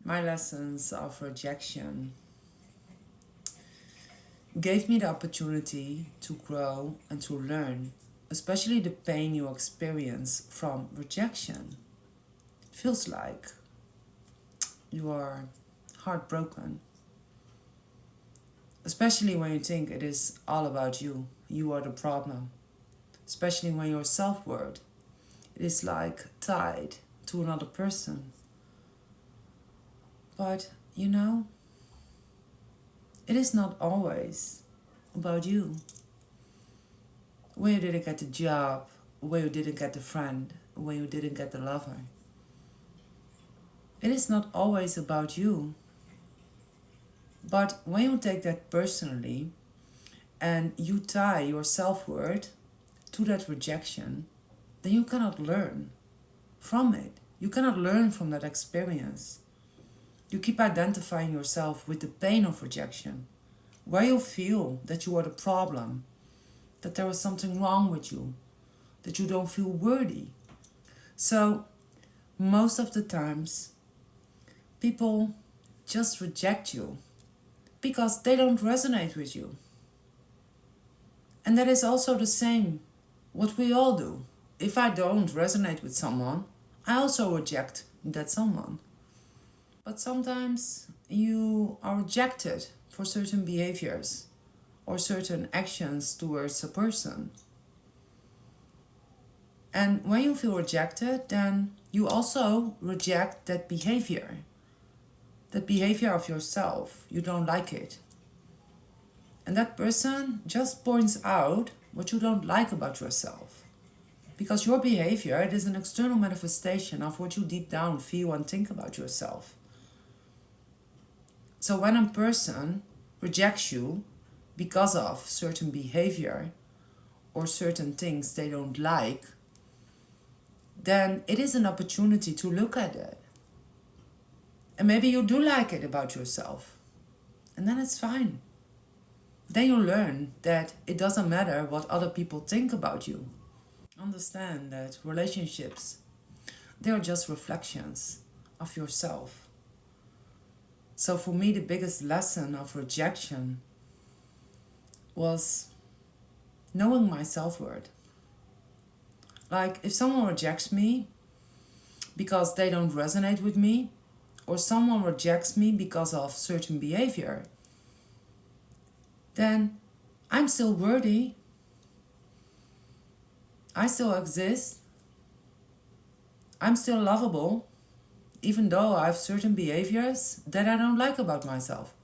My lessons of rejection gave me the opportunity to grow and to learn, especially the pain you experience from rejection. It feels like you are heartbroken, especially when you think it is all about you. You are the problem, especially when your self-worth is like tied to another person. But it is not always about you. Where you didn't get the job, where you didn't get the friend, where you didn't get the lover. It is not always about you. But when you take that personally and you tie your self-worth to that rejection, then you cannot learn from it. You cannot learn from that experience. You keep identifying yourself with the pain of rejection, where you feel that you are the problem, that there is something wrong with you, that you don't feel worthy. So most of the times, people just reject you because they don't resonate with you. And that is also the same what we all do. If I don't resonate with someone, I also reject that someone. But sometimes you are rejected for certain behaviors or certain actions towards a person. And when you feel rejected, then you also reject that behavior of yourself. You don't like it. And that person just points out what you don't like about yourself. Because your behavior, it is an external manifestation of what you deep down feel and think about yourself. So when a person rejects you because of certain behavior or certain things they don't like, then it is an opportunity to look at it. And maybe you do like it about yourself. And then it's fine. Then you learn that it doesn't matter what other people think about you. Understand that relationships, they are just reflections of yourself. So for me, the biggest lesson of rejection was knowing my self-worth. Like, if someone rejects me because they don't resonate with me, or someone rejects me because of certain behavior, then I'm still worthy. I still exist. I'm still lovable, even though I have certain behaviors that I don't like about myself.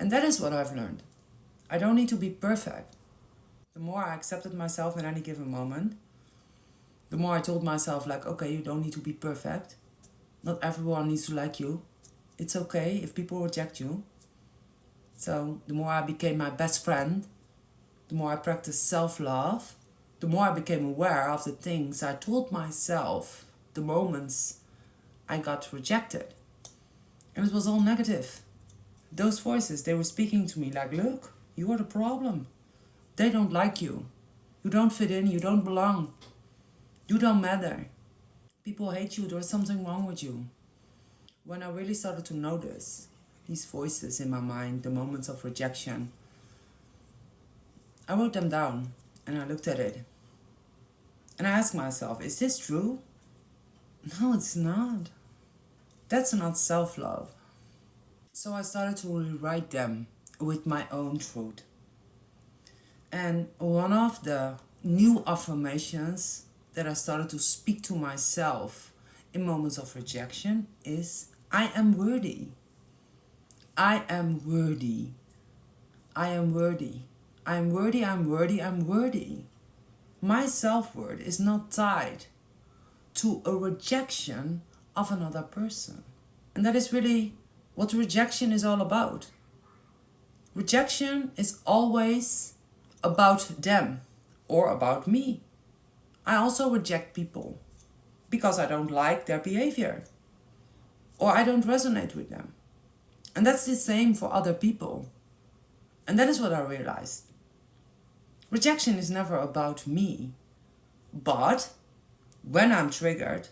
And that is what I've learned. I don't need to be perfect. The more I accepted myself in any given moment, the more I told myself, like, okay, you don't need to be perfect. Not everyone needs to like you. It's okay if people reject you. So the more I became my best friend, the more I practiced self-love, the more I became aware of the things I told myself the moments I got rejected. And it was all negative. Those voices, they were speaking to me like, look, you are the problem. They don't like you. You don't fit in, you don't belong. You don't matter. People hate you, there's something wrong with you. When I really started to notice these voices in my mind, the moments of rejection, I wrote them down and I looked at it. And I asked myself, is this true? No, it's not. That's not self-love. So I started to rewrite them with my own truth. And one of the new affirmations that I started to speak to myself in moments of rejection is, I am worthy. I am worthy. I am worthy. I am worthy, I'm worthy, I'm worthy. My self-worth is not tied to a rejection of another person. And that is really what rejection is all about. Rejection is always about them or about me. I also reject people because I don't like their behavior or I don't resonate with them. And that's the same for other people. And that is what I realized. Rejection is never about me, but when I'm triggered,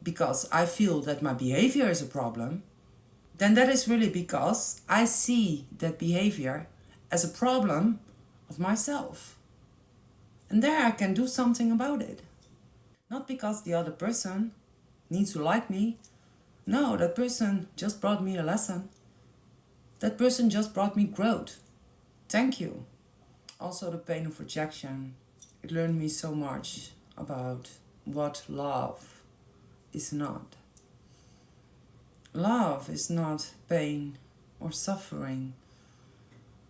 because I feel that my behavior is a problem, then that is really because I see that behavior as a problem of myself. And there I can do something about it. Not because the other person needs to like me. No, that person just brought me a lesson. That person just brought me growth. Thank you. Also the pain of rejection. It learned me so much about what love is not. Love is not pain or suffering.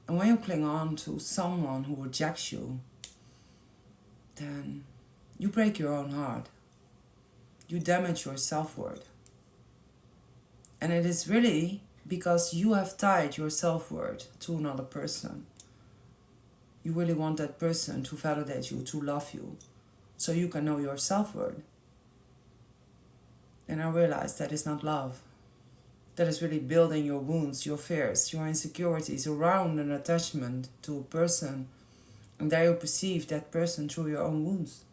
And when you cling on to someone who rejects you, then you break your own heart. You damage your self-worth. And it is really because you have tied your self-worth to another person. You really want that person to validate you, to love you, so you can know your self-worth. And I realized that is not love. That is really building your wounds, your fears, your insecurities around an attachment to a person. And there you perceive that person through your own wounds.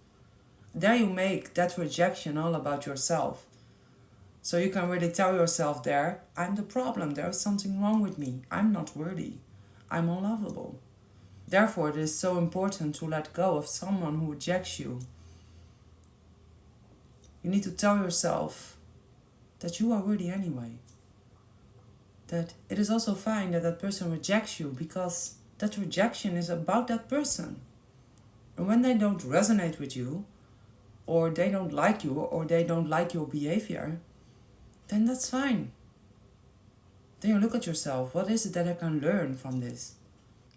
There you make that rejection all about yourself. So you can really tell yourself there, I'm the problem, there is something wrong with me, I'm not worthy, I'm unlovable. Therefore, it is so important to let go of someone who rejects you. You need to tell yourself that you are worthy anyway. That it is also fine that that person rejects you, because that rejection is about that person. And when they don't resonate with you, or they don't like you, or they don't like your behavior, then that's fine. Then you look at yourself, what is it that I can learn from this?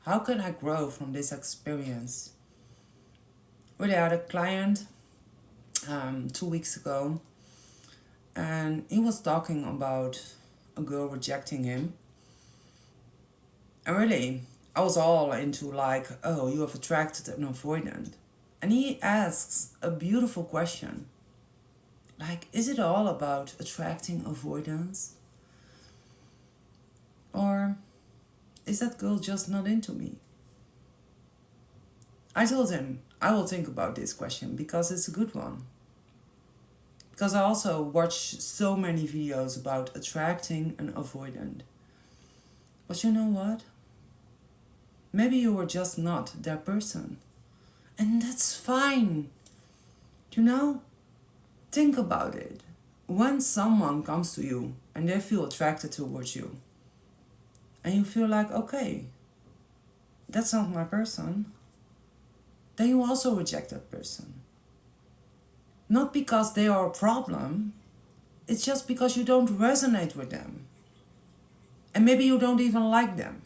How can I grow from this experience? Really, I had a client 2 weeks ago, and he was talking about a girl rejecting him. And really, I was all into like, oh, you have attracted an avoidant. And he asks a beautiful question. Like, is it all about attracting avoidance? Or is that girl just not into me? I told him, I will think about this question because it's a good one. Because I also watch so many videos about attracting an avoidant. But you know what? Maybe you were just not that person. And that's fine. You know? Think about it. When someone comes to you and they feel attracted towards you, and you feel like, okay, that's not my person, then you also reject that person. Not because they are a problem, it's just because you don't resonate with them. And maybe you don't even like them.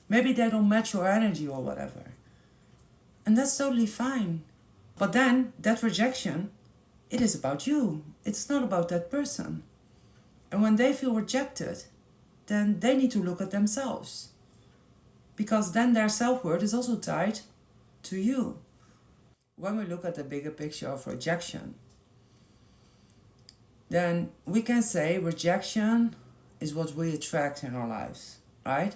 Maybe they don't match your energy or whatever. And that's totally fine. But then, that rejection, it is about you. It's not about that person. And when they feel rejected, then they need to look at themselves. Because then their self-worth is also tied to you. When we look at the bigger picture of rejection, then we can say rejection is what we attract in our lives, right?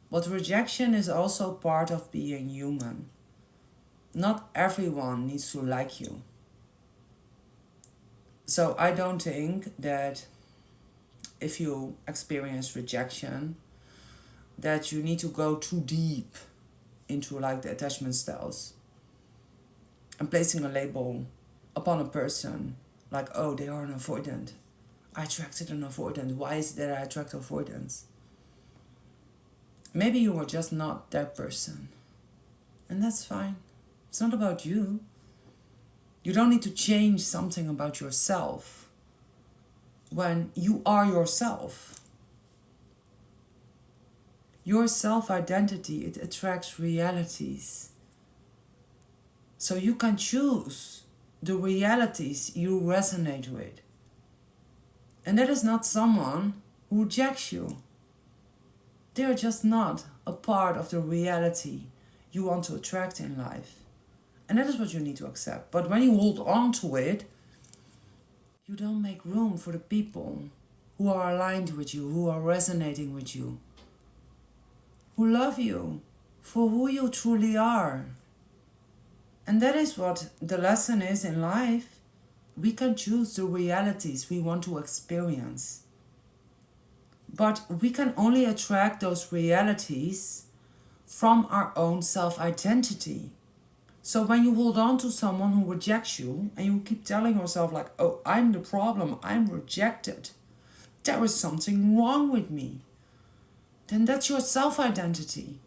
But rejection is also part of being human. Not everyone needs to like you. So I don't think that if you experience rejection, that you need to go too deep into like the attachment styles and placing a label upon a person like, oh, they are an avoidant. I attracted an avoidant. Why is it that I attract avoidance? Maybe you were just not that person. And that's fine. It's not about you. You don't need to change something about yourself when you are yourself. Your self-identity, it attracts realities. So you can choose the realities you resonate with. And that is not someone who rejects you. They are just not a part of the reality you want to attract in life. And that is what you need to accept. But when you hold on to it, you don't make room for the people who are aligned with you, who are resonating with you, who love you for who you truly are. And that is what the lesson is in life. we can choose the realities we want to experience. But we can only attract those realities from our own self-identity. So when you hold on to someone who rejects you and you keep telling yourself like, oh, I'm the problem, I'm rejected, there is something wrong with me, then that's your self-identity.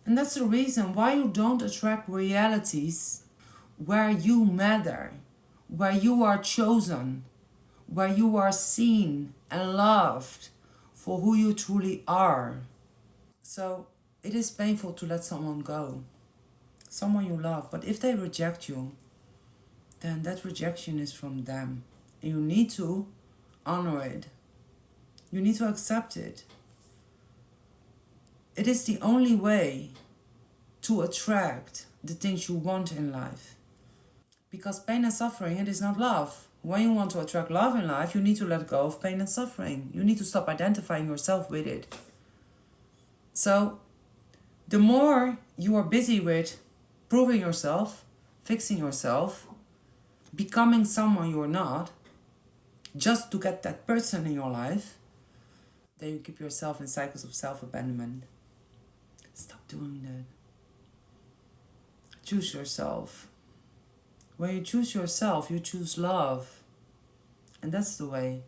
And that's the reason why you don't attract realities where you matter, where you are chosen, where you are seen and loved for who you truly are. So it is painful to let someone go, someone you love, but if they reject you, then that rejection is from them. And you need to honor it. You need to accept it. It is the only way to attract the things you want in life. Because pain and suffering, it is not love. When you want to attract love in life, you need to let go of pain and suffering. You need to stop identifying yourself with it. So, the more you are busy with proving yourself, fixing yourself, becoming someone you're not, just to get that person in your life, then you keep yourself in cycles of self-abandonment. Stop doing that. Choose yourself. When you choose yourself, you choose love. And that's the way.